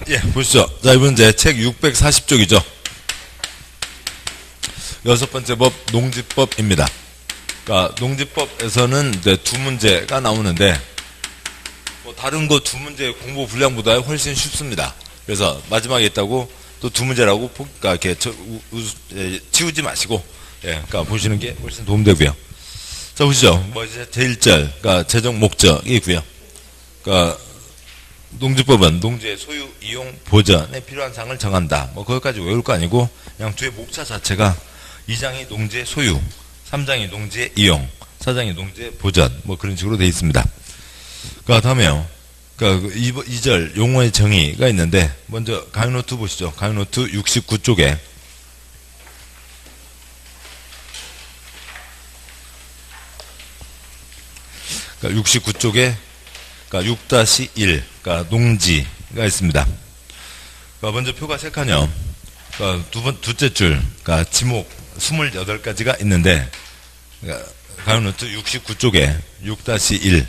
예, 보시죠. 자, 이번 이제 책 640쪽이죠. 여섯 번째 법, 농지법입니다. 그러니까 농지법에서는 이제 두 문제가 나오는데, 뭐 다른 거 두 문제 공부 분량보다 훨씬 쉽습니다. 그래서 마지막에 있다고 또 두 문제라고 그러니까 이렇게 치우지 마시고, 예, 그러니까 보시는 게 훨씬 도움되고요. 자, 보시죠. 뭐 이제 제1절, 그러니까 재정 목적이 있고요. 그러니까 농지법은 농지의 소유, 이용, 보전에 필요한 사항을 정한다. 뭐 거기까지 외울 거 아니고 그냥 뒤에 목차 자체가 2장이 농지의 소유, 3장이 농지의 이용, 4장이 농지의 보전, 뭐 그런 식으로 되어 있습니다. 그 다음에요. 그러니까 2절 용어의 정의가 있는데, 먼저 강의노트 보시죠. 강의노트 69쪽에 그러니까 69쪽에 그러니까 6-1, 그러니까 농지가 있습니다. 그러니까 먼저 표가 세 칸이요. 그러니까 둘째 줄, 그러니까 지목 28가지가 있는데, 그러니까 강의노트 69쪽에 6-1,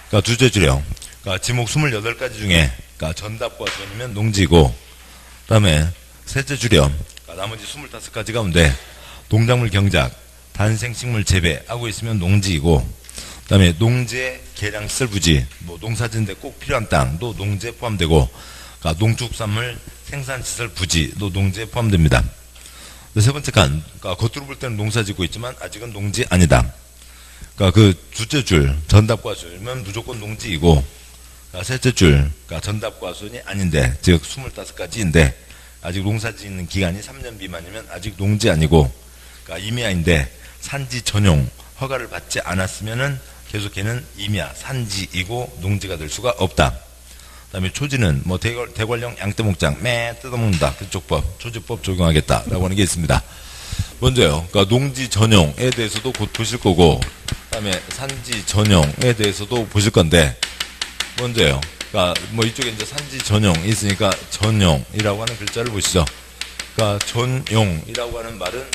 그러니까 둘째 줄이요. 그러니까 지목 28가지 중에, 그러니까 전답과 전이면 농지고, 그 다음에 셋째 줄이요. 그러니까 나머지 25가지 가운데 농작물 경작, 단생식물 재배하고 있으면 농지이고, 그 다음에 농지의 계량시설 부지, 뭐 농사짓는데 꼭 필요한 땅도 농지에 포함되고, 그러니까 농축산물 생산시설 부지도 농지에 포함됩니다. 세 번째 칸, 그러니까 겉으로 볼 때는 농사 짓고 있지만 아직은 농지 아니다. 그러니까 그 둘째 줄, 전답과 순이면 무조건 농지이고, 그러니까 셋째 줄, 그러니까 전답과 순이 아닌데, 즉 25가지인데 아직 농사 짓는 기간이 3년 미만이면 아직 농지 아니고, 그러니까 임야인데 산지 전용 허가를 받지 않았으면은 계속 걔는 임야, 산지이고 농지가 될 수가 없다. 그 다음에 초지는 뭐 대관령 양떼목장 매 뜯어먹는다. 그쪽 법, 초지법 적용하겠다라고 하는 게 있습니다. 먼저요. 그러니까 농지 전용에 대해서도 곧 보실 거고, 그 다음에 산지 전용에 대해서도 보실 건데, 먼저요. 그러니까 뭐 이쪽에 이제 산지 전용이 있으니까 전용이라고 하는 글자를 보시죠. 그러니까 전용이라고 하는 말은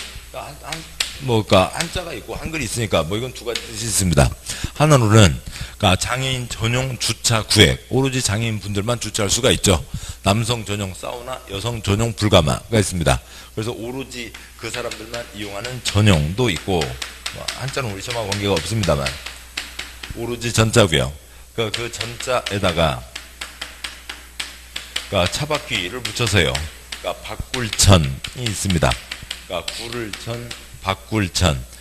그러니까 한자가 있고 한글이 있으니까 뭐 이건 두 가지 뜻이 있습니다. 하나로는 그러니까 장애인 전용 주차 구획, 오로지 장애인 분들만 주차할 수가 있죠. 남성 전용 사우나, 여성 전용 불가마가 있습니다. 그래서 오로지 그 사람들만 이용하는 전용도 있고, 뭐 한자는 우리 시험하고 관계가 없습니다만 오로지 전자고요. 그 전자에다가 그러니까 차바퀴를 붙여서요. 그러니까 바꿀천이 있습니다. 그러니까 구를천, 바꿀천.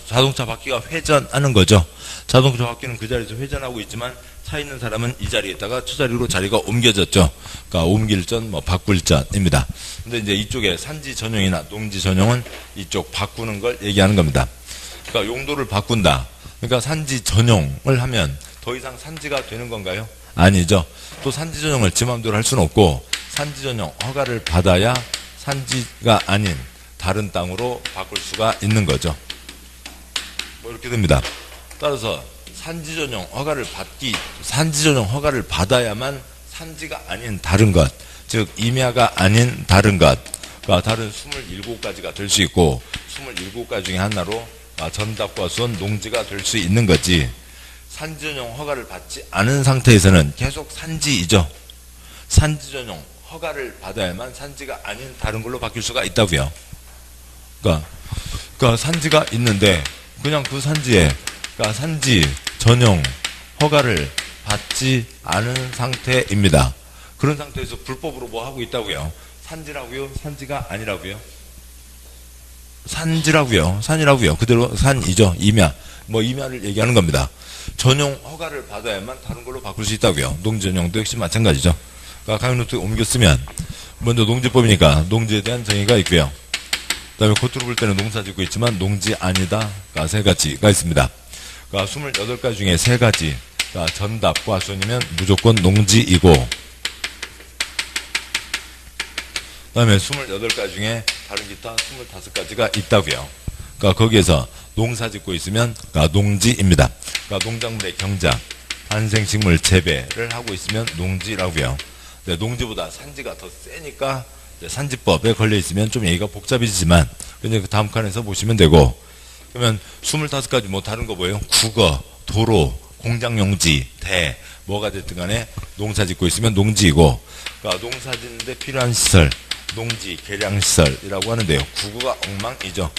자동차 바퀴가 회전하는 거죠. 자동차 바퀴는 그 자리에서 회전하고 있지만 차 있는 사람은 이 자리에다가 저 자리로 자리가 옮겨졌죠. 그러니까 옮길전, 뭐 바꿀전입니다. 근데 이제 이쪽에 산지 전용이나 농지 전용은 이쪽 바꾸는 걸 얘기하는 겁니다. 그러니까 용도를 바꾼다. 그러니까 산지 전용을 하면 더 이상 산지가 되는 건가요? 아니죠. 또 산지 전용을 지 마음대로 할 수는 없고, 산지 전용 허가를 받아야 산지가 아닌 다른 땅으로 바꿀 수가 있는 거죠. 뭐 이렇게 됩니다. 따라서 산지 전용 허가를 받아야만 산지가 아닌 다른 것, 즉 임야가 아닌 다른 것, 그러니까 다른 27가지가 될 수 있고, 27가지 중에 하나로 전답과 수원 농지가 될 수 있는 거지, 산지 전용 허가를 받지 않은 상태에서는 계속 산지이죠. 산지 전용 허가를 받아야만 산지가 아닌 다른 걸로 바뀔 수가 있다고요. 그러니까 산지가 있는데 그냥 그 산지에, 그러니까 산지 전용 허가를 받지 않은 상태입니다. 그런 상태에서 불법으로 뭐 하고 있다고요? 산지라고요? 산지가 아니라고요? 산지라고요. 산이라고요. 그대로 산이죠. 임야. 뭐 임야를 얘기하는 겁니다. 전용 허가를 받아야만 다른 걸로 바꿀 수 있다고요. 농지 전용도 역시 마찬가지죠. 그러니까 강의노트 옮겨 쓰면 먼저 농지법이니까 농지에 대한 정의가 있고요. 그 다음에 겉으로 볼 때는 농사 짓고 있지만 농지 아니다. 그러니까 세 가지가 있습니다. 그러니까 28가지 중에 세 가지. 그러니까 전답과 순이면 무조건 농지이고, 그 다음에 28가지 중에 다른 기타 25가지가 있다고요. 그러니까 거기에서 농사 짓고 있으면 그러니까 농지입니다. 그러니까 농작물의 경작, 단생식물 재배를 하고 있으면 농지라고요. 근데 농지보다 산지가 더 세니까 산지법에 걸려 있으면 좀 얘기가 복잡해지지만 그냥 다음 칸에서 보시면 되고, 그러면 25가지 뭐 다른 거 뭐예요? 국어, 도로, 공장용지, 대, 뭐가 됐든 간에 농사 짓고 있으면 농지이고, 그러니까 농사 짓는데 필요한 시설, 농지, 계량시설이라고 하는데요. 구구가 엉망이죠.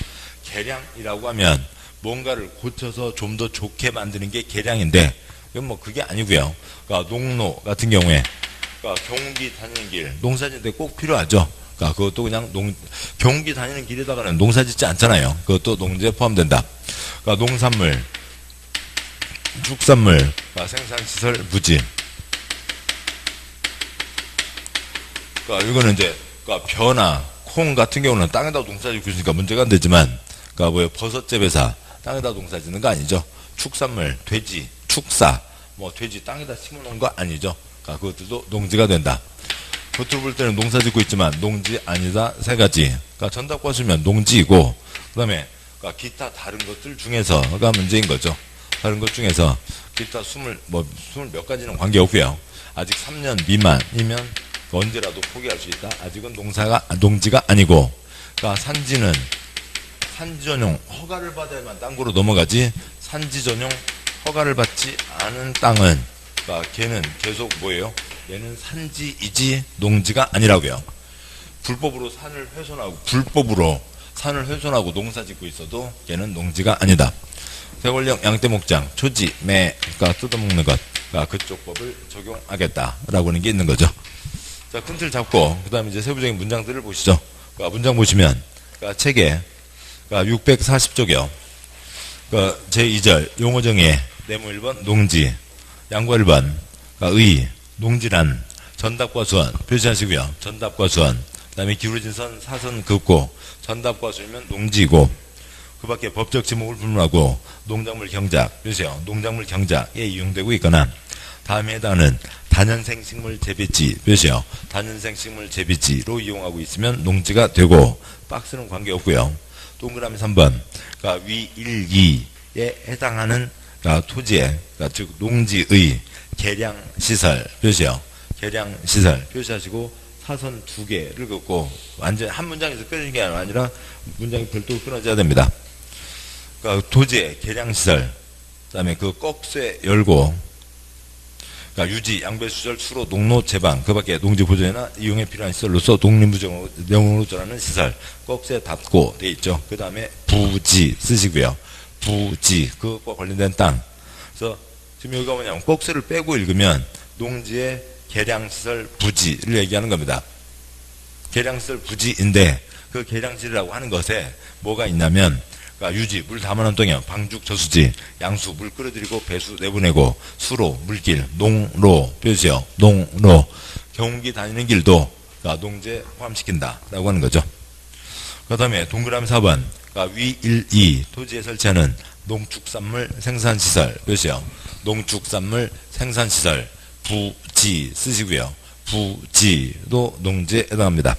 계량이라고 하면 뭔가를 고쳐서 좀 더 좋게 만드는 게 계량인데, 이건 뭐 그게 아니고요. 그러니까 농로 같은 경우에, 그러니까 경운기 다니는 길, 농사 짓는데 꼭 필요하죠. 그러니까 그것도 그냥 경운기 다니는 길에다가는 농사 짓지 않잖아요. 그것도 농지에 포함된다. 그러니까 농산물, 축산물, 그러니까 생산시설, 부지. 그러니까 이거는 이제, 그러니까 벼나 콩 같은 경우는 땅에다 농사 짓고 있으니까 문제가 안 되지만, 그러니까 뭐 버섯 재배사, 땅에다 농사 짓는 거 아니죠. 축산물, 돼지, 축사, 뭐 돼지 땅에다 심어놓은 거 아니죠. 그러니까 그것들도 농지가 된다. 겉으로 볼 때는 농사 짓고 있지만 농지 아니다 세 가지. 그러니까 전답과수면 농지이고, 그다음에 그러니까 기타 다른 것들 중에서가 문제인 거죠. 다른 것 중에서 기타 20 몇 가지는 관계없고요. 아직 3년 미만이면 언제라도 포기할 수 있다. 아직은 농지가 아니고, 그러니까 산지는 산지 전용 허가를 받아야만 땅으로 넘어가지, 산지 전용 허가를 받지 않은 땅은, 그러니까 걔는 계속 뭐예요? 얘는 산지이지 농지가 아니라고요. 불법으로 산을 훼손하고 농사 짓고 있어도 걔는 농지가 아니다. 세월령 양떼목장, 초지, 매가 뜯어먹는 것, 그러니까 그쪽 법을 적용하겠다라고 하는 게 있는 거죠. 자, 큰 틀 잡고 그 다음에 이제 세부적인 문장들을 보시죠. 그러니까 문장 보시면, 그러니까 책에, 그러니까 640쪽이요. 그러니까 제2절 용어 정의 네모 1번 농지, 양과 1번 그러니까 의, 농지란 전답과 수원 표시하시고요. 전답과 수원, 그 다음에 기울어진 선, 사선 긋고, 전답과 수이면 농지이고, 그 밖에 법적 지목을 불문하고 농작물 경작 표시요. 농작물 경작에 이용되고 있거나, 다음에 해당하는 다년생 식물 재배지 표시요. 다년생 식물 재배지로 이용하고 있으면 농지가 되고, 박스는 관계없고요. 동그라미 3번, 그러니까 위 1, 2에 해당하는, 그러니까 토지에, 그러니까 즉 농지의 계량시설 표시요. 계량시설 표시하시고, 사선 2개를 긋고, 완전 한 문장에서 끊어지는 게 아니라 문장이 별도로 끊어져야 됩니다. 그러니까 토지의 계량시설, 그 다음에 그 꺽쇠 열고, 그러니까 유지, 양배수절, 수로, 농로, 제방, 그 밖에 농지 보존이나 이용에 필요한 시설로서 독립부정으로 전하는 시설, 꺽쇠 닫고 돼 있죠. 그 다음에 부지 쓰시고요. 부지, 그것과 관련된 땅. 그래서 지금 여기가 뭐냐면 꺽쇠를 빼고 읽으면 농지의 계량시설 부지를 얘기하는 겁니다. 계량시설 부지인데, 그 계량시설이라고 하는 것에 뭐가 있냐면, 그러니까 유지, 물 담아놓은 동이요. 방죽 저수지, 양수, 물 끌어들이고 배수 내보내고, 수로, 물길, 농로, 표시요. 농로, 경운기 다니는 길도 그러니까 농지에 포함시킨다라고 하는 거죠. 그 다음에 동그라미 4번, 그러니까 위 1, 2 토지에 설치하는 농축산물 생산시설 표시요. 농축산물 생산시설, 부지 쓰시고요. 부지도 농지에 해당합니다.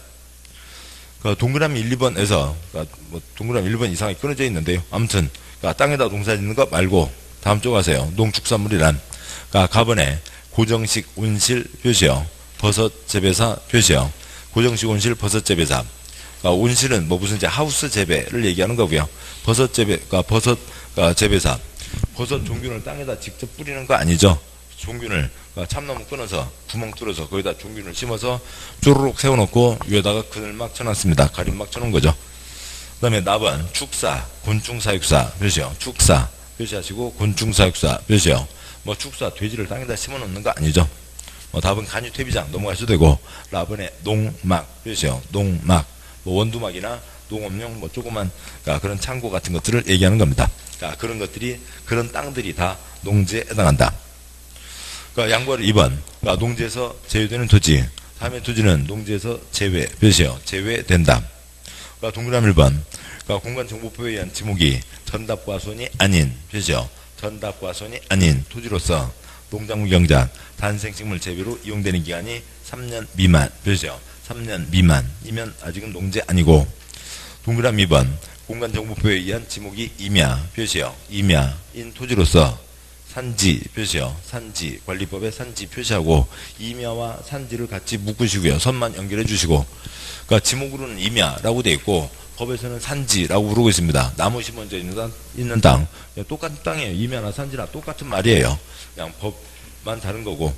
그 동그라미 1, 2번에서, 그러니까 뭐 동그라미 1번 이상이 끊어져 있는데요. 아무튼 그러니까 땅에다 농사 짓는 거 말고 다음 쪽 가세요. 농축산물이란, 그러니까 가번에 고정식 온실 표시요. 버섯 재배사 표시요. 고정식 온실 버섯 재배사. 그러니까 온실은 뭐 무슨 이제 하우스 재배를 얘기하는 거고요. 버섯 재배, 그러니까 버섯 재배사. 버섯 종균을 땅에다 직접 뿌리는 거 아니죠. 종균을, 그러니까 참나무 끊어서 구멍 뚫어서 거기다 종균을 심어서 쪼르륵 세워놓고 위에다가 그늘막 쳐놨습니다. 가림막 쳐놓은 거죠. 그 다음에 나번 축사, 곤충사육사 표시요. 축사 표시하시고, 곤충사육사 표시요. 뭐 축사, 돼지를 땅에다 심어놓는 거 아니죠. 뭐 답은 간이 퇴비장 넘어가셔도 되고, 라번에 농막 표시요. 농막, 뭐 원두막이나 농업용 뭐 조그만, 그러니까 그런 창고 같은 것들을 얘기하는 겁니다. 그러니까 그런 것들이, 그런 땅들이 다 농지에 해당한다. 그러니까 양보를 2번, 그러니까 농지에서 제외되는 토지, 다음에 토지는 농지에서 제외 표시요. 제외된다. 그러니까 동그라미 1번, 그러니까 공간정보법에 의한 지목이 전답과손이 아닌 표시요. 전답과손이 아닌 토지로서 농작물 경작, 단생식물 재배로 이용되는 기간이 3년 미만 표시요. 3년 미만이면 아직은 농지 아니고, 동그라미 2번, 공간정보법에 의한 지목이 임야 표시요. 임야인 토지로서 산지 표시요. 산지 관리법에 산지 표시하고, 임야와 산지를 같이 묶으시고요. 선만 연결해 주시고, 그러니까 지목으로는 임야라고 돼 있고 법에서는 산지라고 부르고 있습니다. 나무 심어져 있는 땅. 똑같은 땅이에요. 임야나 산지나 똑같은 말이에요. 그냥 법만 다른 거고.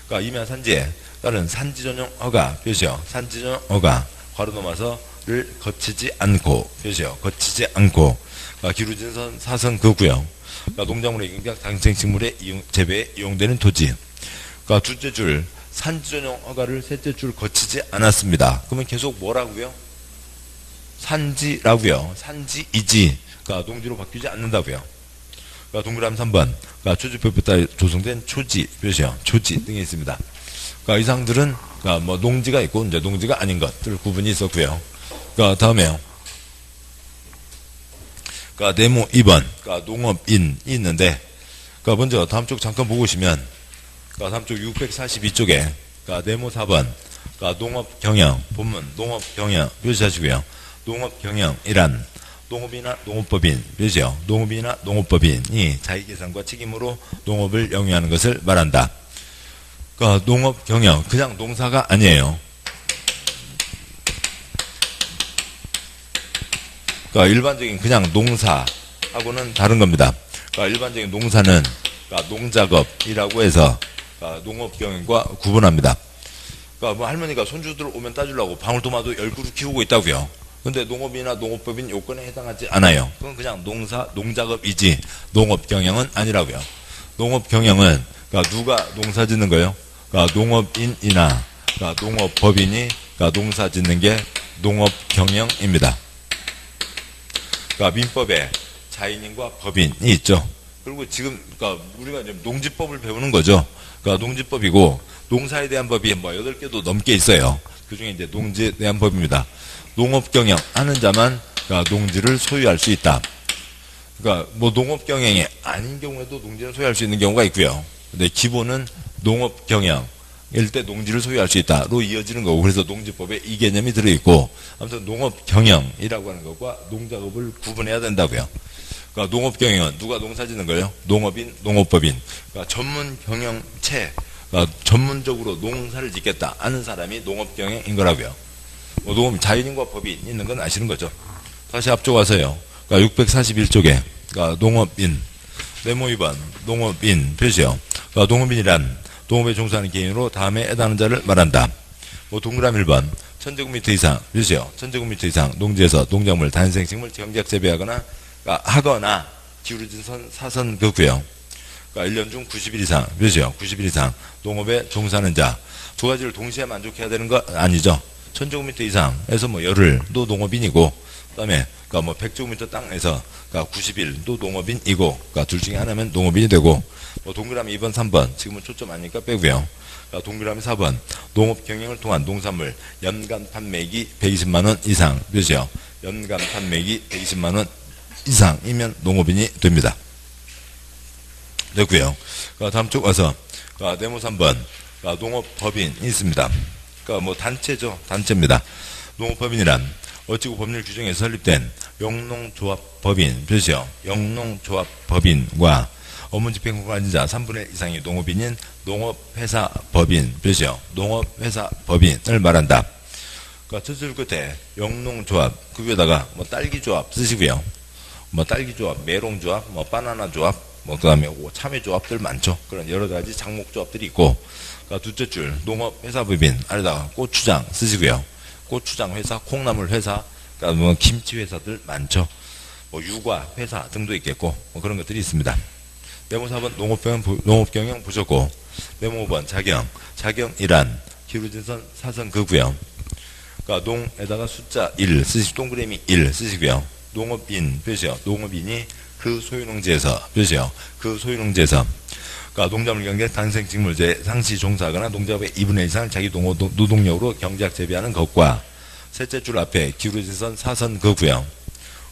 그러니까 임야 산지에 따른 산지 전용 허가 표시요. 산지 전용 허가 괄호 넘어서를 거치지 않고 표시요. 거치지 않고 그러니까 기울어진 선 사선 그구요. 그러니까 농작물의 경작 당생식물의 재배에 이용되는 토지. 그러니까 둘째 줄 산지 전용 허가를 셋째 줄 거치지 않았습니다. 그러면 계속 뭐라고요? 산지라고요. 산지이지. 그러니까 농지로 바뀌지 않는다고요. 그러니까 동그라미 3번. 그러니까 초지표에 따라 조성된 초지 표시요. 초지 등이 있습니다. 그러니까 이상들은 그러니까 뭐 농지가 있고 이제 농지가 아닌 것들 구분이 있었고요. 그러니까 다음에요. 그러니까 네모 2번. 그러니까 농업인이 있는데, 그러니까 먼저 다음 쪽 잠깐 보고 오시면, 그러니까 다음 쪽 642쪽에, 그러니까 네모 4번. 그러니까 농업경영 본문 농업경영 표시하시고요. 농업경영이란 농업이나 농업법인 표시요. 농업이나 농업법인이 자기계산과 책임으로 농업을 영위하는 것을 말한다. 그러니까 농업경영 그냥 농사가 아니에요. 그러니까 일반적인 그냥 농사하고는 다른 겁니다. 그러니까 일반적인 농사는 그러니까 농작업이라고 해서 그러니까 농업경영과 구분합니다. 그러니까 뭐 할머니가 손주들 오면 따주려고 방울토마토 10그루 키우고 있다고요. 근데 농업이나 농업법인 요건에 해당하지 않아요. 그건 그냥 농작업이지 농업경영은 아니라고요. 농업경영은 그러니까 누가 농사 짓는 거예요? 그러니까 농업인이나 그러니까 농업법인이 그러니까 농사 짓는 게 농업경영입니다. 그러니까 민법에 자인인과 법인이 있죠. 그리고 지금 그러니까 우리가 이제 농지법을 배우는 거죠. 그러니까 농지법이고 농사에 대한 법이 뭐 8개도 넘게 있어요. 그중에 이제 농지에 대한 법입니다. 농업경영 하는 자만 그러니까 농지를 소유할 수 있다. 그러니까 뭐 농업경영이 아닌 경우에도 농지를 소유할 수 있는 경우가 있고요. 근데 기본은 농업경영일 때 농지를 소유할 수 있다로 이어지는 거고, 그래서 농지법에 이 개념이 들어있고, 아무튼 농업경영이라고 하는 것과 농작업을 구분해야 된다고요. 그러니까 농업경영은 누가 농사 짓는 거예요? 농업인, 농업법인. 그러니까 전문 경영체, 그러니까 전문적으로 농사를 짓겠다 하는 사람이 농업경영인 거라고요. 뭐 농업 자연인과 법이 있는 건 아시는 거죠. 다시 앞쪽 와서요. 그러니까 641쪽에 그러니까 농업인 네모 2번 농업인 표시요. 그러니까 농업인이란 농업에 종사하는 개인으로 다음에 해당하는 자를 말한다. 뭐 동그라미 1번 1000제곱미터 이상 표시요. 1000제곱미터 이상 농지에서 농작물 단생식물 경작 재배하거나 그러니까 하거나 기울어진 선 사선 그고요. 그러니까 1년 중 90일 이상 표시요. 90일 이상 농업에 종사하는 자. 두 가지를 동시에 만족해야 되는 거 아니죠. 1000제곱미터 이상에서 뭐 열흘도 농업인이고, 그 다음에 그러니까 뭐 100제곱미터 땅에서 그러니까 90일도 농업인이고, 그러니까 둘 중에 하나면 농업인이 되고, 뭐 동그라미 2번, 3번 지금은 초점 아니니까 빼고요. 그러니까 동그라미 4번 농업 경영을 통한 농산물 연간 판매액이 120만 원 이상 표시요. 연간 판매액이 120만 원 이상이면 농업인이 됩니다. 됐고요. 그러니까 다음 쪽 와서 그러니까 네모 3번 그러니까 농업법인이 있습니다. 그러니까 뭐 단체죠. 단체입니다. 농업법인이란 어찌고 법률 규정에 설립된 영농조합법인 표시요. 영농조합법인과 업무집행권을 가진 자 3분의 1 이상이 농업인인 농업회사법인 표시요. 농업회사법인을 말한다. 그러니까 첫째 줄 끝에 영농조합 그 위에다가 뭐 딸기조합 쓰시고요. 뭐 딸기조합, 메론조합, 뭐 바나나조합, 뭐 그다음에 참외조합들 많죠. 그런 여러 가지 장목조합들이 있고, 그러니까 둘째 줄 농업회사법인 아래다가 고추장 쓰시고요. 고추장 회사, 콩나물 회사, 그러니까 뭐 김치 회사들 많죠. 뭐 육아 회사 등도 있겠고 뭐 그런 것들이 있습니다. 네모 4번 농업경영 보셨고, 네모 5번 자경이란 기울어진 선 사선 그고요. 그러니까 농에다가 숫자 1 쓰시고 동그라미 1 쓰시고요. 농업인 표시요. 농업인이 그 소유농지에서 표시요. 그 소유농지에서 그러니까 농작물 경작 단생식물제 상시 종사하거나 농작업의 2분의 1 이상을 자기 노동력으로 경작 재배하는 것과 셋째 줄 앞에 기울어진 선 사선 그고요.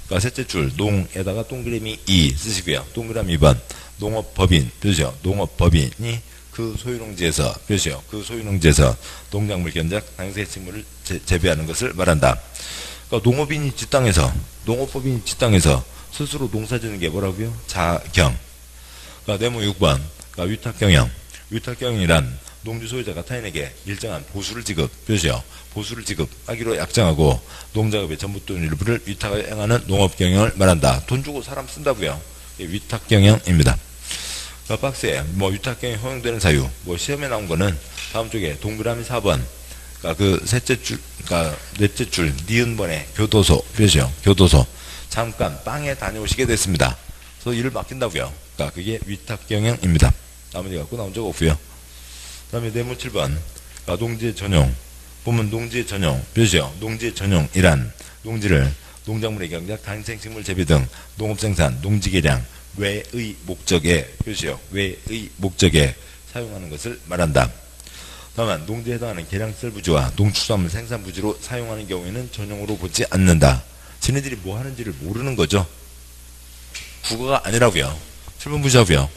그러니까 셋째 줄 농에다가 동그라미 2 쓰시고요. 동그라미 2번 농업법인 표시요. 농업법인이 그 소유농지에서 표시요. 그 소유농지에서 농작물 경작 단생식물을 재배하는 것을 말한다. 그러니까 농업인이 지 땅에서 농업법인이 지 땅에서 스스로 농사짓는 게 뭐라고요? 자경. 그러니까 네모 6번 그러니까 위탁경영. 위탁경영이란 농지 소유자가 타인에게 일정한 보수를 표시요. 보수를 지급하기로 약정하고 농작업의 전부 또는 일부를 위탁하여 행하는 농업 경영을 말한다. 돈 주고 사람 쓴다고요. 이게 위탁 경영입니다. 박스에 위탁 경영 허용되는 사유, 시험에 나온 거는 다음 쪽에 동그라미 4번, 그 셋째 줄, 넷째 줄, 니은번에 교도소 표시요. 교도소. 잠깐 빵에 다녀오시게 됐습니다. 그래서 일을 맡긴다고요. 그게 위탁 경영입니다. 나머지 갖고 나온 적 없고요. 그 다음에 네모 7번, 농지의 전용. 보면 농지의 전용 표시요. 농지의 전용이란 농지를 농작물의 경작, 단생식물 재배 등 농업생산, 농지개량, 외의 목적에 표시요. 외의 목적에 사용하는 것을 말한다. 다만 농지에 해당하는 계량시설 부지와 농축산물 생산 부지로 사용하는 경우에는 전용으로 보지 않는다. 지네들이 뭐 하는지를 모르는 거죠. 국어가 아니라고요. 7번 부시하고요.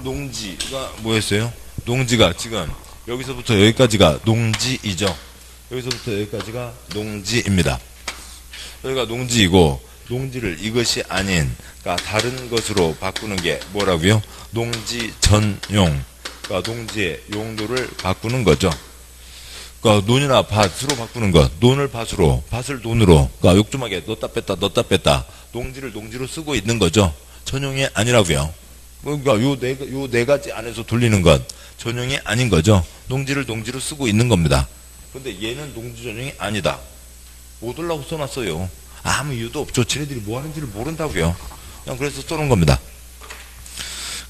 농지가 뭐였어요? 농지가 지금 여기서부터 여기까지가 농지이죠. 여기서부터 여기까지가 농지입니다. 여기가 농지이고 농지를 이것이 아닌 다른 것으로 바꾸는 게 뭐라고요? 농지 전용. 농지의 용도를 바꾸는 거죠. 논이나 밭으로 바꾸는 것, 논을 밭으로, 밭을 돈으로, 욕조막에 넣었다 뺐다, 농지를 농지로 쓰고 있는 거죠. 전용이 아니라고요. 요 네 가지 안에서 돌리는 것, 전용이 아닌 거죠. 농지를 농지로 쓰고 있는 겁니다. 근데 얘는 농지 전용이 아니다. 못 올라고 써놨어요. 아무 이유도 없죠. 지네들이 뭐 하는지를 모른다고요. 그냥 그래서 써놓은 겁니다.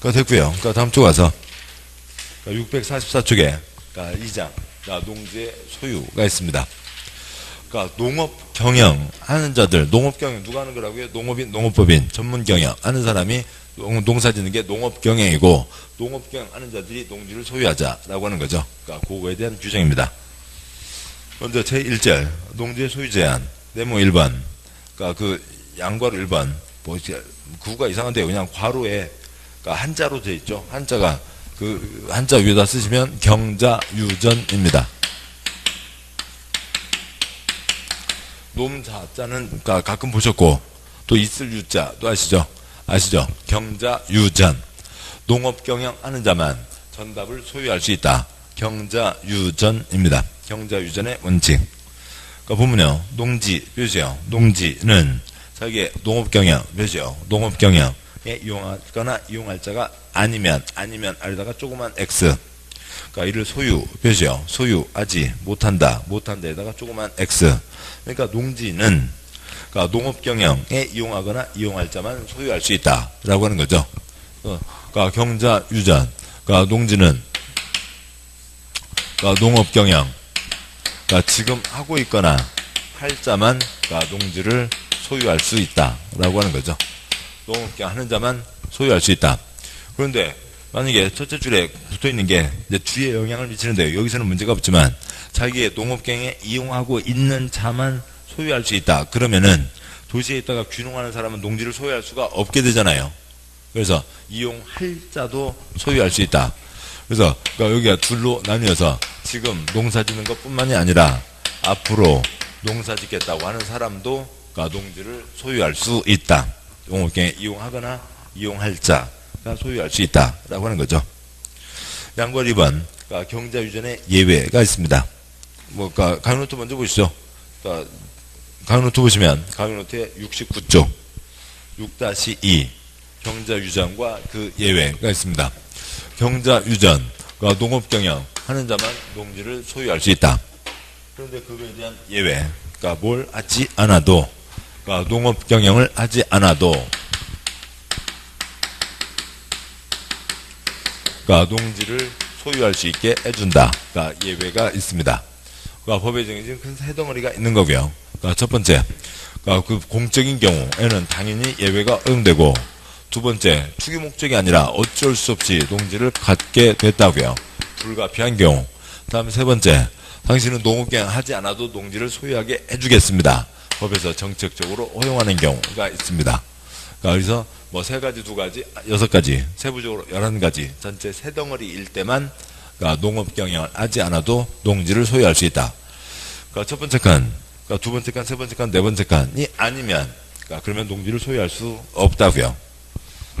됐고요. 다음 쪽 가서 644쪽에 2장 농지의 소유가 있습니다. 농업 경영 하는 자들, 농업 경영 누가 하는 거라고요? 농업인, 농업법인, 전문 경영 하는 사람이 농사 짓는 게 농업 경영이고, 농업 경영 하는 자들이 농지를 소유하자라고 하는 거죠. 그거에 대한 규정입니다. 먼저 제1절 농지의 소유 제한 네모 1번, 그 양괄호 1번, 구가 이상한데요. 그냥 괄호에 한자로 되어 있죠. 한자가 그 한자 위에다 쓰시면 경자유전입니다. 놈자자는 가끔 보셨고, 또 있을 유자도 아시죠? 경자유전. 농업 경영하는 자만 전답을 소유할 수 있다. 경자유전입니다. 경자유전의 원칙. 보면요, 농지 표시요. 농지는 자기의 농업 경영 표시요. 농업 경영에 이용하거나 이용할 자가 아니면 아래다가 조그만 x. 이를 소유 표시요. 소유하지 못한다에다가 조그만 x. 그러니까 농지는 농업 경영에 이용하거나 이용할 자만 소유할 수 있다라고 하는 거죠. 경자유전. 농지는 농업 경영. 지금 하고 있거나 할 자만 농지를 소유할 수 있다라고 하는 거죠. 농업 경영 하는 자만 소유할 수 있다. 그런데 만약에 첫째 줄에 붙어있는 게 이제 주에 영향을 미치는데요. 여기서는 문제가 없지만 자기의 농업 경영에 이용하고 있는 자만 소유할 수 있다. 그러면은 도시에 있다가 귀농하는 사람은 농지를 소유할 수가 없게 되잖아요. 그래서 이용할 자도 소유할 수 있다. 그래서 여기가 둘로 나뉘어서 지금 농사 짓는 것뿐만이 아니라 앞으로 농사 짓겠다고 하는 사람도 농지를 소유할 수 있다. 농업 경영에 이용하거나 이용할 자가 소유할 수 있다라고 하는 거죠. 양괄 2번 경자유전의 예외가 있습니다. 강의노트 먼저 보시죠. 강의노트 보시면 강의노트의 69쪽 6-2 경자유전과 그 예외가 있습니다. 경자유전, 농업경영 하는 자만 농지를 소유할 수 있다. 그런데 그거에 대한 예외, 뭘 하지 않아도, 농업경영을 하지 않아도 농지를 소유할 수 있게 해준다. 예외가 있습니다. 법에 정해진 큰 세 덩어리가 있는 거고요. 첫 번째, 그 공적인 경우에는 당연히 예외가 허용되고, 두 번째, 투기 목적이 아니라 어쩔 수 없이 농지를 갖게 됐다고요. 불가피한 경우. 다음 세 번째, 당신은 농업경영 하지 않아도 농지를 소유하게 해주겠습니다. 법에서 정책적으로 허용하는 경우가 있습니다. 그래서 세 가지, 두 가지, 6가지, 세부적으로 11가지, 전체 세 덩어리일 때만 농업경영을 하지 않아도 농지를 소유할 수 있다. 첫 번째 칸, 두 번째 칸, 세 번째 칸, 네 번째 칸이 아니면, 그러면 농지를 소유할 수 없다고요.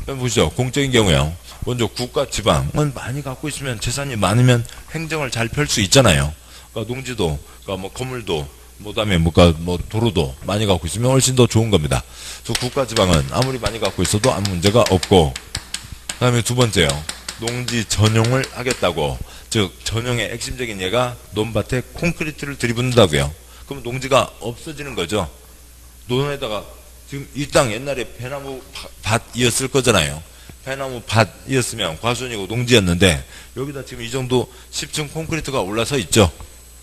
보시죠. 공적인 경우요. 먼저 국가 지방은 많이 갖고 있으면 재산이 많으면 행정을 잘 펼 수 있잖아요. 그러니까 농지도, 그러니까 뭐 건물도, 그다음에 뭐 도로도 많이 갖고 있으면 훨씬 더 좋은 겁니다. 그래서 국가 지방은 아무리 많이 갖고 있어도 아무 문제가 없고, 그다음에 두 번째요. 농지 전용을 하겠다고, 즉 전용의 핵심적인 예가 논밭에 콘크리트를 들이붓는다고요. 그럼 농지가 없어지는 거죠. 논에다가 지금 이 땅 옛날에 배나무 밭이었을 거잖아요. 배나무 밭이었으면 과수원이고 농지였는데 여기다 지금 이 정도 10층 콘크리트가 올라서 있죠.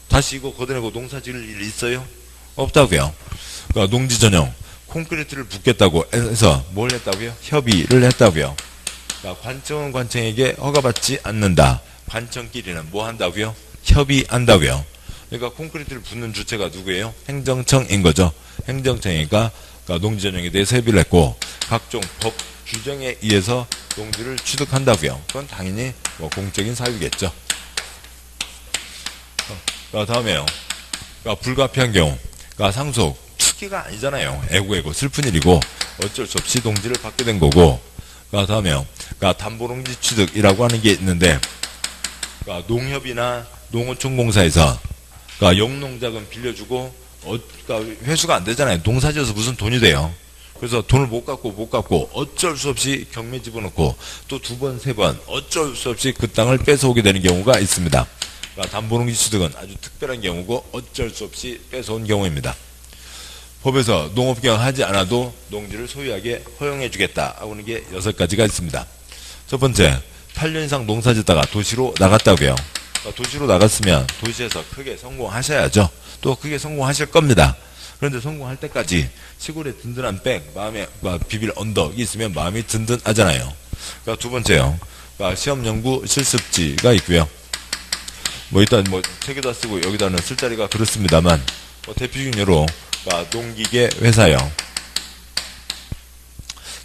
다시 이거 걷어내고 농사 지을 일 있어요? 없다고요. 그러니까 농지 전용 콘크리트를 붓겠다고 해서 뭘 했다고요? 협의를 했다고요. 그러니까 관청은 관청에게 허가받지 않는다. 관청끼리는 뭐 한다고요? 협의한다고요. 그러니까 콘크리트를 붓는 주체가 누구예요? 행정청인 거죠. 행정청이니까 그러니까 농지 전용에 대해서 협의를 했고 각종 법 규정에 의해서 농지를 취득한다고요. 그건 당연히 뭐 공적인 사유겠죠. 다음에요. 그러니까 불가피한 경우, 그러니까 상속 투기가 아니잖아요. 애고애고 슬픈 일이고 어쩔 수 없이 농지를 받게 된 거고. 다음에요. 그러니까 담보농지 취득이라고 하는 게 있는데, 그러니까 농협이나 농어촌공사에서 그러니까 영농자금 빌려주고 그러니까 회수가 안 되잖아요. 농사지어서 무슨 돈이 돼요. 그래서 돈을 못 갚고 어쩔 수 없이 경매 집어넣고 또 두 번, 세 번 어쩔 수 없이 그 땅을 뺏어오게 되는 경우가 있습니다. 그러니까 담보농지 취득은 아주 특별한 경우고 어쩔 수 없이 뺏어온 경우입니다. 법에서 농업경영 하지 않아도 농지를 소유하게 허용해 주겠다 하고 하는 게 6가지가 있습니다. 첫 번째, 8년 이상 농사 짓다가 도시로 나갔다고요. 그러니까 도시로 나갔으면 도시에서 크게 성공하셔야죠. 또 크게 성공하실 겁니다. 그런데 성공할 때까지 시골에 든든한 백, 마음에 비빌 언덕이 있으면 마음이 든든하잖아요. 그러니까 두 번째요. 그러니까 시험 연구 실습지가 있고요. 뭐 일단 뭐 책에다 쓰고 여기다는 쓸 자리가 그렇습니다만 대표적인 예로 농기계 회사요.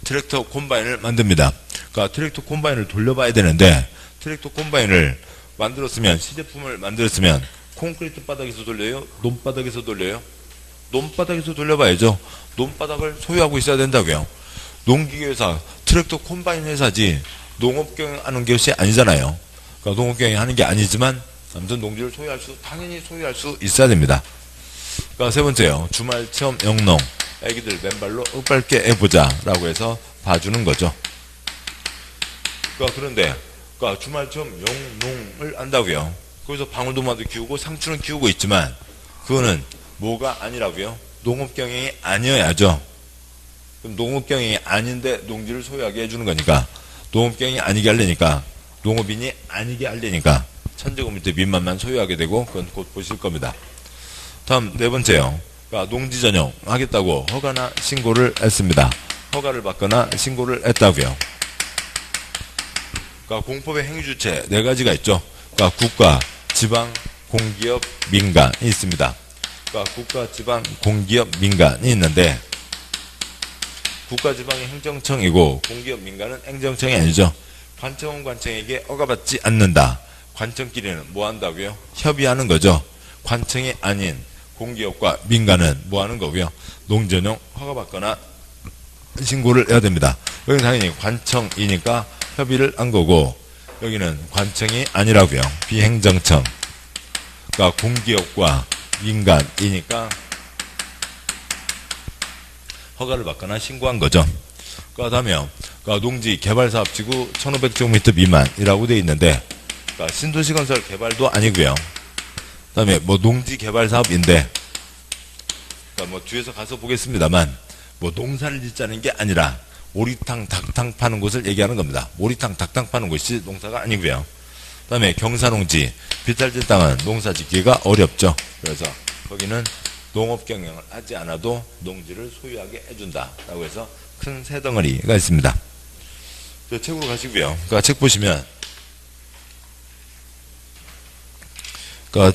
트랙터 콤바인을 만듭니다. 그러니까 트랙터 콤바인을 돌려봐야 되는데 트랙터 콤바인을 만들었으면 시제품을 만들었으면 콘크리트 바닥에서 돌려요? 논바닥에서 돌려요? 논바닥에서 돌려봐야죠. 논바닥을 소유하고 있어야 된다고요. 농기계 회사, 트랙터 콤바인 회사지 농업경영하는 것이 아니잖아요. 그러니까 농업경영하는 게 아니지만 아무튼 농지를 당연히 소유할 수 있어야 됩니다. 그러니까 세 번째요. 주말 체험 영농. 애기들 맨발로 윽밟게 해보자 라고 해서 봐주는 거죠. 그런데 주말 체험 영농을 한다고요. 거기서 방울토마토 키우고 상추는 키우고 있지만 그거는 뭐가 아니라고요? 농업경영이 아니어야죠. 그럼 농업경영이 아닌데 농지를 소유하게 해주는 거니까 농업경영이 아니게 하려니까 농업인이 아니게 하려니까 천재고민대 민만만 소유하게 되고 그건 곧 보실 겁니다. 다음 네 번째요. 농지 전용 하겠다고 허가나 신고를 했습니다. 허가를 받거나 신고를 했다고요. 공법의 행위주체 네 가지가 있죠. 국가, 지방, 공기업, 민간이 있습니다. 국가, 지방, 공기업, 민간이 있는데 국가, 지방이 행정청이고 공기업, 민간은 행정청이 아니죠. 관청은 관청에게 허가받지 않는다. 관청끼리는 뭐 한다고요? 협의하는 거죠. 관청이 아닌 공기업과 민간은 뭐 하는 거고요? 농전용 허가받거나 신고를 해야 됩니다. 여기는 당연히 관청이니까 협의를 한 거고 여기는 관청이 아니라고요. 비행정청. 공기업과 민간이니까 허가를 받거나 신고한 거죠. 다음에요. 농지 개발사업지구 1500제곱미터 미만이라고 되어 있는데 신도시 건설 개발도 아니고요. 그다음에 뭐 농지 개발 사업인데, 뭐 뒤에서 가서 보겠습니다만, 뭐 농사를 짓자는 게 아니라 오리탕, 닭탕 파는 곳을 얘기하는 겁니다. 오리탕, 닭탕 파는 곳이 농사가 아니고요. 그다음에 경사농지, 비탈진 땅은 농사 짓기가 어렵죠. 그래서 거기는 농업 경영을 하지 않아도 농지를 소유하게 해준다라고 해서 큰 세 덩어리가 있습니다. 책으로 가시고요. 책 보시면.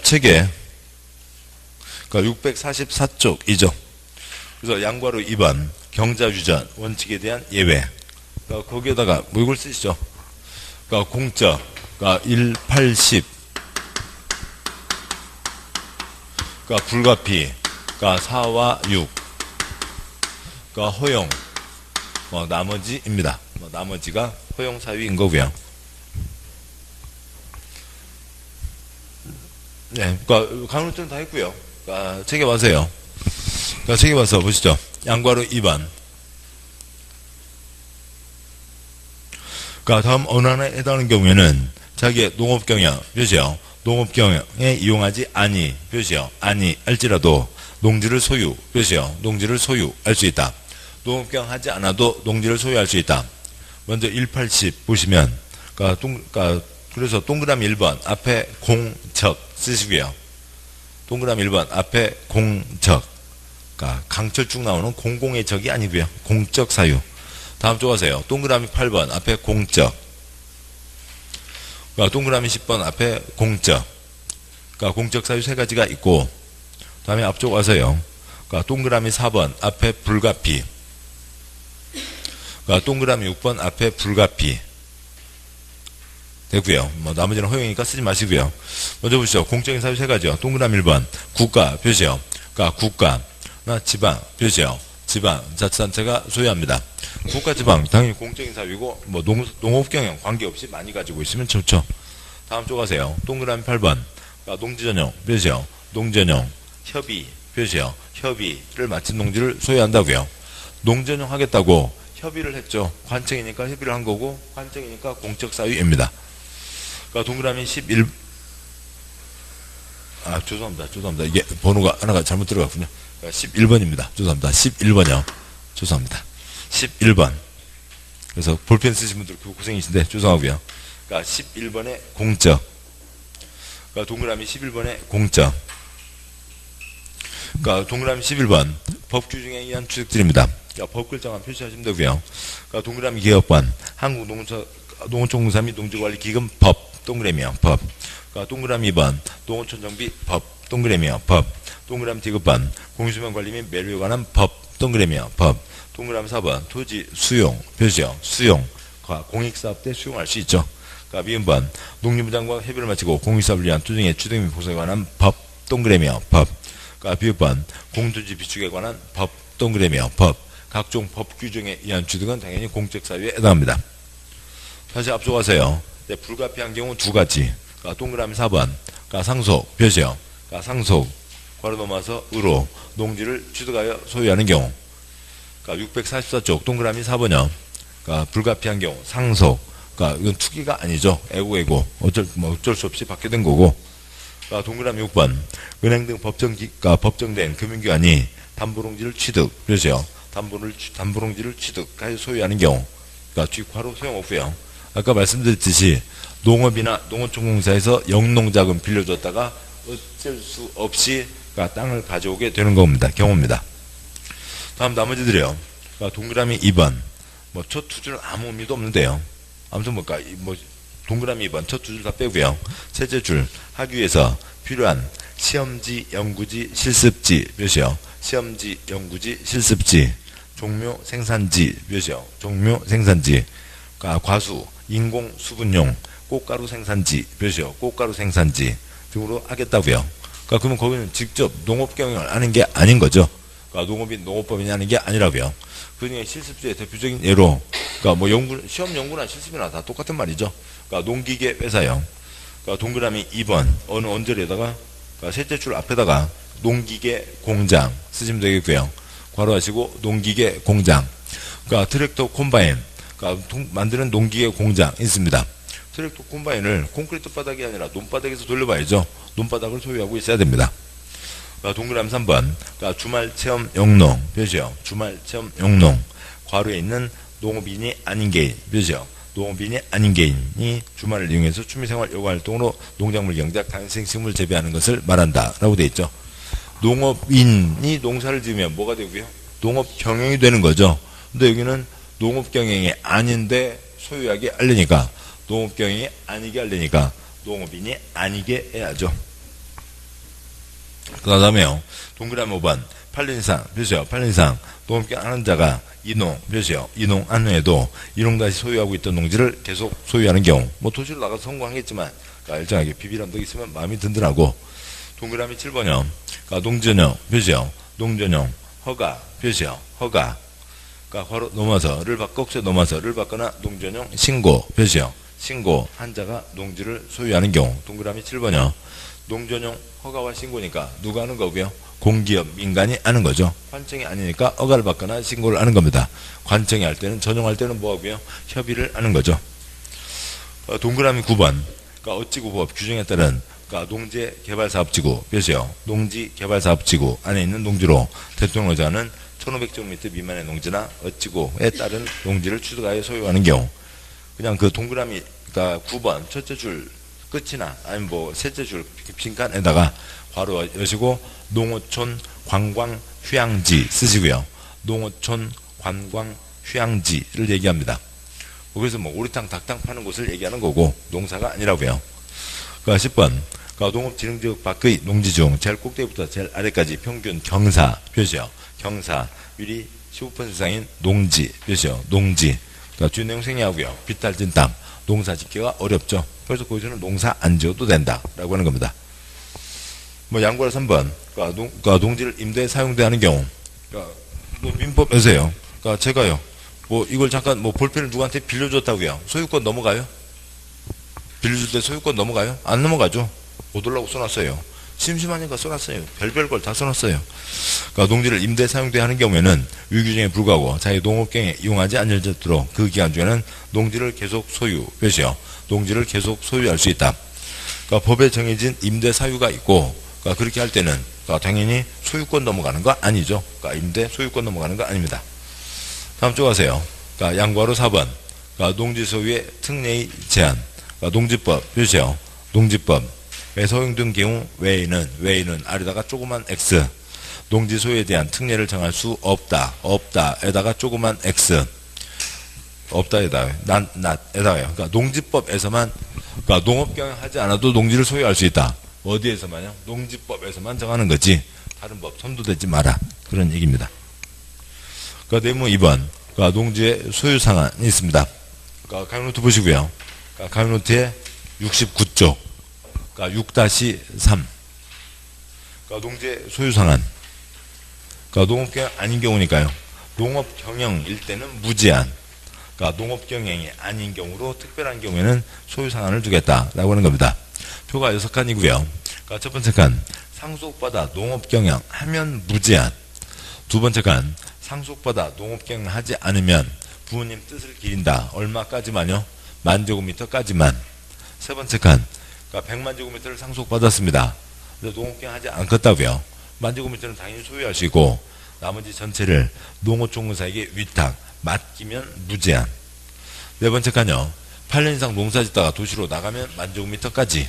책에 644쪽이죠. 그래서 양괄호 2번 경자유전 원칙에 대한 예외. 거기에다가 뭐 이걸 쓰시죠. 공적 1, 8, 10. 불가피 4와 6. 허용 뭐 나머지입니다. 뭐 나머지가 허용 사유인 거고요. 네, 그러니까 강론점 다 했고요. 그러니까 책에 와서요. 그러니까 책에 와서 보시죠. 양괄호 2번. 그러니까 다음 어느 하나에 해당하는 경우에는 자기의 농업 경영 표시요. 농업 경영에 이용하지 아니 표시요. 아니 할지라도 농지를 소유 표시요. 농지를 소유할 수 있다. 농업 경영 하지 않아도 농지를 소유할 수 있다. 먼저 180 보시면 그러니까 그래서 동그라미 1번 앞에 공적 쓰시고요. 동그라미 1번 앞에 공적. 그러니까 강철 쭉 나오는 공공의 적이 아니고요. 공적 사유. 다음 쪽 가세요. 동그라미 8번 앞에 공적. 그러니까 동그라미 10번 앞에 공적. 그러니까 공적 사유 세 가지가 있고, 다음에 앞쪽 와서요. 그러니까 동그라미 4번 앞에 불가피. 그러니까 동그라미 6번 앞에 불가피. 되고요. 뭐 나머지는 허용이니까 쓰지 마시고요. 먼저 보시죠. 공적인 사유 세 가지요. 동그라미 1번 국가 표시요. 그러니까 국가나 지방 표시요. 지방 자치단체가 소유합니다. 국가 지방 당연히 공적인 사유이고 뭐 농업 경영 관계없이 많이 가지고 있으면 좋죠. 다음 쪽 가세요. 동그라미 8번 그러니까 농지전용 표시요. 농전용 협의 표시요. 협의를 마친 농지를 소유한다고요. 농전용 하겠다고 협의를 했죠. 관청이니까 협의를 한 거고 관청이니까 공적 사유입니다. 그러니까 동그라미 11 죄송합니다. 이게 번호가 하나가 잘못 들어갔군요. 그러니까 11번입니다. 죄송합니다. 11번이요. 죄송합니다. 11번. 그래서 볼펜 쓰신 분들 고생이신데 죄송하고요. 그러니까 11번의 공적. 그러니까 동그라미 11번의 공적. 그러니까 동그라미 11번 법규정에 의한 추적들입니다. 그러니까 법 글자만 표시하시면 되고요. 그러니까 동그라미 개혁반 한국농어촌공사 및 농지관리기금 법 동그라미요. 법. 그러니까 동그라미 2번 농어촌 정비 법 동그라미요. 법. 동그라미 디귿반 공유수면 관리 및 매료에 관한 법 동그라미요. 법. 동그라미 4번 토지 수용 표시요. 수용. 공익사업 때 수용할 수 있죠. 그러니까 미음번 농림부 장관과 협의를 마치고 공익사업을 위한 투쟁의 추동 및 보상에 관한 법 동그라미요. 법. 그러니까 비읍번 공토지 비축에 관한 법 동그라미요. 법. 각종 법 규정에 의한 취득은 당연히 공적 사유에 해당합니다. 다시 앞서 가세요. 네, 불가피한 경우 두 가지. 그러니까 동그라미 4번. 그러니까 상속 표시요. 그러니까 상속 괄호 넘어서 으로 농지를 취득하여 소유하는 경우. 그러니까 644쪽 동그라미 4번이요. 그러니까 불가피한 경우 상속. 그러니까 이건 투기가 아니죠. 애고애고 어쩔 수 없이 받게 된 거고. 그러니까 동그라미 6번 은행 등 법정된 금융기관이 담보농지를 취득 표시요. 담보농지를 취득하여 소유하는 경우. 그러니까 뒷괄호 소용없고요. 아까 말씀드렸듯이 농업이나 농어촌공사에서 영농자금 빌려줬다가 어쩔 수 없이 그러니까 땅을 가져오게 되는 겁니다. 경우입니다. 다음 나머지들이요. 그러니까 동그라미 2번 뭐 첫 두 줄은 아무 의미도 없는데요. 아무튼 뭐 동그라미 2번 첫 두 줄 다 빼고요. 셋째 줄 학위에서 필요한 시험지, 연구지, 실습지 몇이요. 시험지, 연구지, 실습지 종묘 생산지 몇이요. 종묘 생산지 그러니까 과수, 인공 수분용 꽃가루 생산지 몇이요. 꽃가루 생산지 등으로 하겠다고요. 그러니까 그러면 거기는 직접 농업 경영을 하는 게 아닌 거죠. 그러니까 농업이 농업법인이 하는 게 아니라고요. 그중에 실습지의 대표적인 예로 그러니까 뭐 시험 연구나 실습이나 다 똑같은 말이죠. 그러니까 농기계 회사요. 그러니까 동그라미 2번 어느 언저리에다가 그러니까 셋째 줄 앞에다가 농기계 공장 쓰시면 되겠고요. 괄호하시고 농기계 공장. 그러니까 트랙터 콤바인 그러니까 만드는 농기계 공장 있습니다. 트랙터 콤바인을 콘크리트 바닥이 아니라 논바닥에서 돌려봐야죠. 논바닥을 소유하고 있어야 됩니다. 그러니까 동그라미 3번 그러니까 주말체험 영농 표시요. 주말체험 영농 괄호에 있는 농업인이 아닌 개인 표시요. 농업인이 아닌 개인이 주말을 이용해서 취미생활 여가활동으로 농작물 경작 다양생식물 재배하는 것을 말한다 라고 되어 있죠. 농업인이 농사를 지으면 뭐가 되고요? 농업 경영이 되는 거죠. 근데 여기는 농업 경영이 아닌데 소유하게 하려니까 농업 경영이 아니게 하려니까 농업인이 아니게 해야죠. 그 다음에요. 동그라미 5번 8년 이상 표시요. 8년 이상 농업경 하는 자가 이농 표시요. 이농 안 후에도 이농 다시 소유하고 있던 농지를 계속 소유하는 경우 뭐 도시로 나가서 성공하겠지만 그러니까 일정하게 비비람도 있으면 마음이 든든하고. 동그라미 7번이요. 그러니까 농전용 표시요. 농전용 허가 표시요. 허가 그러니까 괄호 넘어서를 꼭지 넘어서를 받거나 농지 전용 신고 표시요. 신고 한자가 농지를 소유하는 경우. 동그라미 7번이요. 농지 전용 허가와 신고니까 누가 하는 거고요? 공기업 민간이 하는 거죠. 관청이 아니니까 허가를 받거나 신고를 하는 겁니다. 관청이 할 때는 전용할 때는 뭐 하고요? 협의를 하는 거죠. 동그라미 9번. 그러니까 어찌구법 규정에 따른 그러니까 농지개발사업지구 표시요. 농지개발사업지구 안에 있는 농지로 대통령 의장은 1500제곱미터 미만의 농지나 어찌구에 따른 농지를 취득하여 소유하는 경우. 그냥 그 동그라미 그러니까 9번 첫째 줄 끝이나 아니면 뭐 셋째 줄 빈칸에다가 괄호 여시고 농어촌 관광 휴양지 쓰시고요. 농어촌 관광 휴양지를 얘기합니다. 그래서 뭐 오리탕 닭탕 파는 곳을 얘기하는 거고 농사가 아니라고요. 그러니까 10번 그러니까 농업진흥지역 밖의 농지 중 제일 꼭대기부터 제일 아래까지 평균 경사 표시요. 경사 율이 15% 이상인 농지 표시요. 농지 그러니까 주요 내용 생략하고요. 비탈진 땅 농사 짓기가 어렵죠. 그래서 거기서는 농사 안 지어도 된다라고 하는 겁니다. 뭐 양보라 3번 그러니까 농지를 임대에 사용돼 하는 경우 그러니까 뭐 민법에서요. 그러니까 제가요. 뭐 이걸 잠깐 뭐 볼펜을 누구한테 빌려줬다고요. 소유권 넘어가요? 빌려줄 때 소유권 넘어가요? 안 넘어가죠. 못 올라고 써놨어요. 심심하니까 써놨어요. 별별 걸 다 써놨어요. 그러니까 농지를 임대 사용돼 하는 경우에는 위규정에 불구하고 자기 농업경에 이용하지 않을지도록 그 기간 중에는 농지를 계속 소유 표시요. 농지를 계속 소유할 수 있다. 그러니까 법에 정해진 임대 사유가 있고 그러니까 그렇게 할 때는 그러니까 당연히 소유권 넘어가는 거 아니죠. 그러니까 임대 소유권 넘어가는 거 아닙니다. 다음 쪽 가세요. 그러니까 양과로 4번. 그러니까 농지 소유의 특례의 제한. 그러니까 농지법 표시요. 농지법. 소용된 경우 외에는 아래다가 조그만 x. 농지 소유에 대한 특례를 정할 수 없다. 없다에다가 조그만 x. 없다에다가 에다가요. 그러니까 농지법에서만 그러니까 농업경영하지 않아도 농지를 소유할 수 있다. 어디에서만요? 농지법에서만 정하는 거지. 다른 법 선도되지 마라. 그런 얘기입니다. 그러니까 내무 2번. 그러니까 농지의 소유 상한이 있습니다. 그러니까 가위노트 보시고요. 그러니까 가위노트의 69쪽. 그러니까 6-3. 그러니까 농지의 소유 상한. 그러니까 농업경영 아닌 경우니까요. 농업경영일 때는 무제한. 그러니까 농업경영이 아닌 경우로 특별한 경우에는 소유 상한을 두겠다라고 하는 겁니다. 표가 6칸이고요. 그러니까 첫 번째 칸 상속받아 농업경영 하면 무제한. 두 번째 칸 상속받아 농업경영을 하지 않으면 부모님 뜻을 기린다. 얼마까지만요? 10,000제곱미터까지만. 세 번째 칸 그러니까 100만 제곱미터를 상속받았습니다. 근데 농업경영 하지 않겠다고요. 10,000제곱미터는 당연히 소유할 수 있고 나머지 전체를 농어촌공사에게 위탁 맡기면 무제한. 네 번째 칸요. 8년 이상 농사 짓다가 도시로 나가면 10,000제곱미터까지.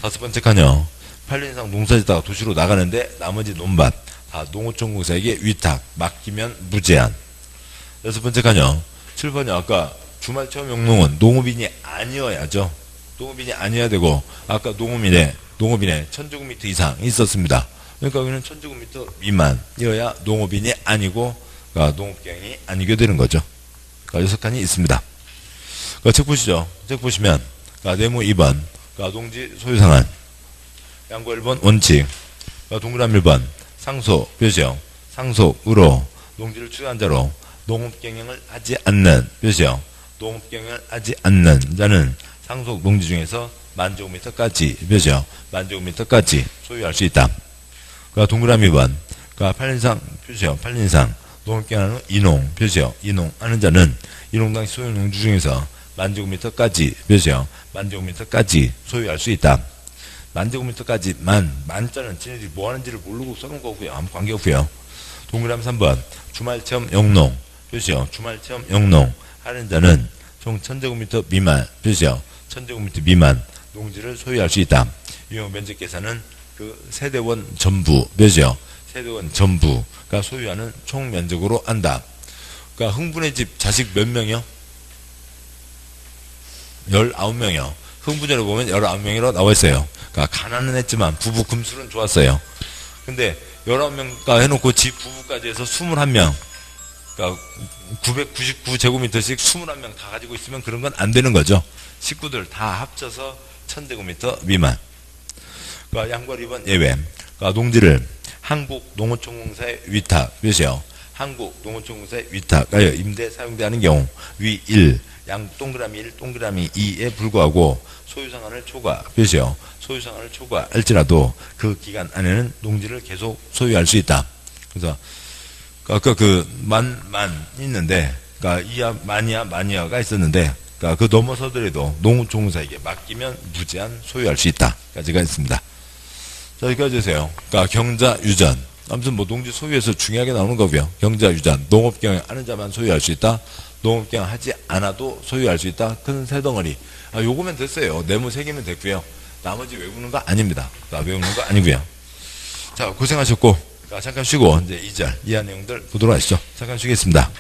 다섯 번째 칸요. 8년 이상 농사 짓다가 도시로 나가는데 나머지 논밭 다 농어촌공사에게 위탁 맡기면 무제한. 여섯 번째 칸요. 7번요. 아까 주말체험 용농은 농업인이 아니어야죠. 농업인이 아니어야 되고 아까 농업인의 1,000제곱미터 이상 있었습니다. 그러니까 여기는 1,000제곱미터 미만이어야 농업인이 아니고 그러니까 농업경영이 아니게 되는 거죠. 그러니까 6칸이 있습니다. 그러니까 책 보시죠. 책 보시면 그러니까 네모 2번 그러니까 농지 소유상한 양보 1번 원칙 그러니까 동그라미 1번 상속 표시요. 상속으로 농지를 취득한 자로 농업경영을 하지 않는 표시요. 농업경영을 하지 않는 자는 상속 농지 중에서 10,000제곱미터까지 표시요. 10,000제곱미터까지 소유할 수 있다. 그러니까 동그라미 2번 그러니까 8년 이상 표시요. 8년 이상 농업경영하는 이농 표시요. 이농하는 자는 이농당 소유 농지 중에서 10,000제곱미터까지 표시요. 10,000제곱미터까지 소유할 수 있다. 10,000제곱미터까지만 만자는 지네들이 뭐 하는지를 모르고 써놓은 거고요. 아무 관계없고요. 동그라미 3번 주말체험 영농 표시요. 주말체험 영농 하는 자는 총 1,000제곱미터 미만 표시요. 1,000제곱미터 미만 농지를 소유할 수 있다. 이 경우 면적 계산은 그 세대원 전부 표시요. 세대원 전부가 소유하는 총 면적으로 한다. 그러니까 흥분의 집 자식 몇 명이요? 19명이요. 흥분제로 보면 19명이라고 나와 있어요. 그러니까 가난은 했지만 부부 금술은 좋았어요. 근데 19명가 해놓고 집 부부까지 해서 21명. 그러니까 999제곱미터씩 21명 다 가지고 있으면 그런 건 안 되는 거죠. 식구들 다 합쳐서 1,000제곱미터 미만. 그러니까 양괄 2번 예외. 그러니까 농지를 한국농어촌공사에 위탁 몇이요? 한국 농어촌공사의 위탁하여 임대 사용되는 경우 위 1, 양 동그라미 1, 동그라미 2에 불구하고 소유상한을 초과 표시요. 소유상한을 초과할지라도 그 기간 안에는 농지를 계속 소유할 수 있다. 그래서 아까 만 있는데, 그러니까 이하, 만이하, 만이하가 있었는데, 그러니까 그 넘어서더라도 농어촌공사에게 맡기면 무제한 소유할 수 있다. 까지가 있습니다. 자, 여기까지 주세요. 그러니까 경자 유전. 아무튼 뭐 농지 소유에서 중요하게 나오는 거고요. 경자 유전. 농업경영 하는 자만 소유할 수 있다. 농업경영 하지 않아도 소유할 수 있다. 큰 새 덩어리. 요거면 됐어요. 네모 3개면 됐고요. 나머지 외우는 거 아닙니다. 외우는 거 아니고요. 자, 고생하셨고, 잠깐 쉬고 이제 2절 이하 내용들 보도록 하시죠. 잠깐 쉬겠습니다.